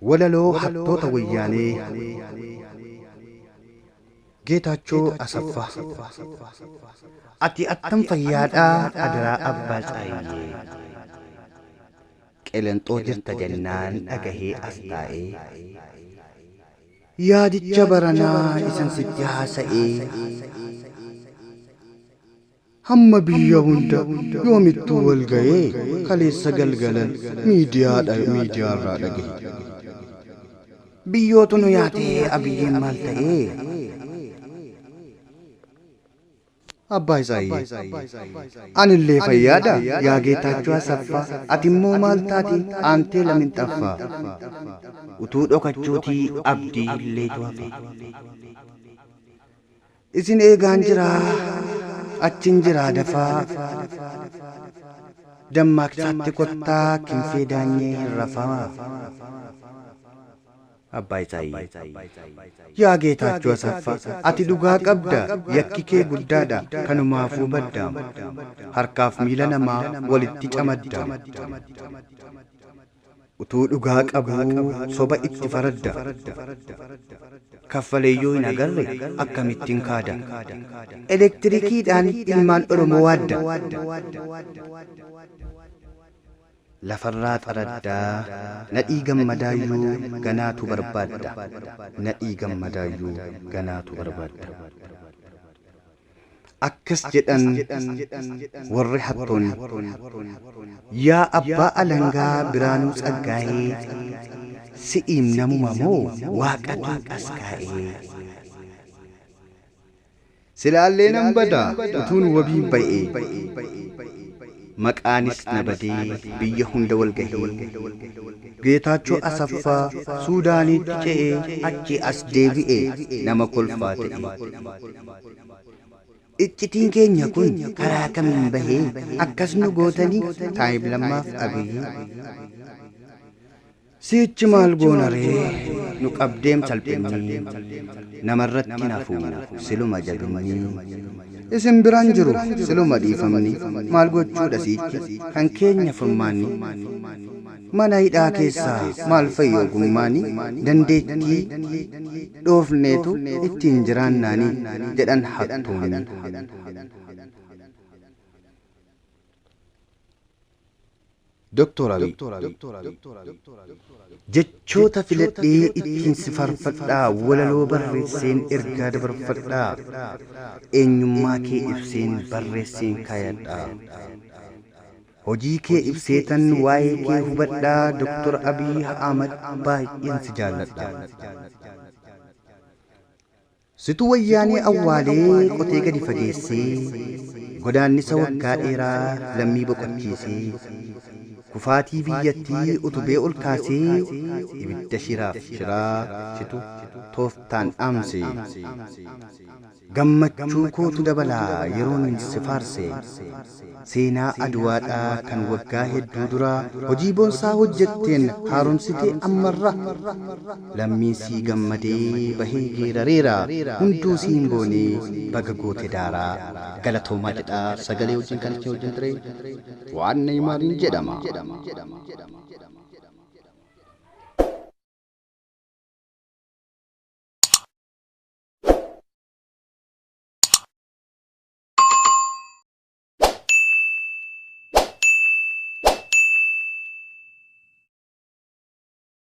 Walaloo hattoota wayyaanee Gammachuu Asaffaa Ati attam fayyaadhaa adaraa abbaa Tsaayee Qelenxoo jirta jennaan dhagahee as taa'ee yaadicha baranaa isan sitti haasa'ee hamma biyya hunda yoomittuu wal ga'ee kaleessa galgalan miidiyaarraa dhagahe biyyootu nu yaatee abiyyeen maal ta'ee abbaa Tsaayee anillee fayyaadha yaa Gammachuu Asaffaa ati immoo maal taati aantee lamin xaffaa utuu dhokachuutii abdii illee tu'afe isin eegaan jiraa achin jiraa dafaa dammaqsaatti kottaa kinfee daanyee hin rafaa abbaa Tsaayee yaa Gammachuu Asaffaa ati dhugaa qabda yakki kee guddaadha kanumaafuu badda harkaaf miila namaa walitti camadda utuu dhugaa qabuu soba itti faradda kaffaleeyyuu hin agarre akkamittiin kaada elektirikiidhaan ilmaan Oromoo waadda lafarraa xaraddaa nadhii gammadaayyuu ganaatu barbaadda nadhii gammadaayyuu ganaatu barbaadda akkas jedhan warri hattoonni yaa abbaa alangaa Biraanuu Tsaggaayee si'iim namuma moo waaqatu as kaa'ee silaallee nan badaa utuun wabiin ba'ee maqaanis na badee biyya hunda wal gahee Gammachuu Asaffaa Suudaaniitti ce'ee achi as deebi'ee nama kolfaa ta'e iccitiin keenya kun karaa kamiin bahee akkas nu gootanii taayib lammaaf abiyyee sichi maal goona ree nu qabdeem salphennii namarratti nafuu siluma jabinii isin biraan jiru siluma dhiifamni maal gochuudha sichi kan keenya furmaanni mana hidhaa keessaa maal fayyi ogummaani dandeettii dhoofneetu ittiin jiraannaanii jedhan hattoonni Dr. Abiy jechoota filadhee ittiin si farfadhaa walaloo barreesseen ergaa dabarfadhaa eenyummaa kee ibseen barreesseen kaayadhaa hojii kee ibseetan waa'ee kee hubadhaa Dr. Abiy Ahmad baay'een si jaalladhaa situ wayyaanee awwaalee qotee gadi fageessee godaannisa waggaa dheeraa lammii boqochiisee kufaatii biyyattii utubee ol kaasee ibidda shiraaf shiraa situ tooftaan dhaamse gammachuu kootu dabalaa yeroon si faarse seenaa aduwaadhaa kan waggaa hedduu duraa hojii boonsaa hojjetteen haaromsitee ammarra lammiin sii gammadee bahee geerareera hunduu siin boonee baga goote daaraa galatoomaa jedhaa sagalee wajjin kan itti hojjetan ture waan Neeymaariin jedhama.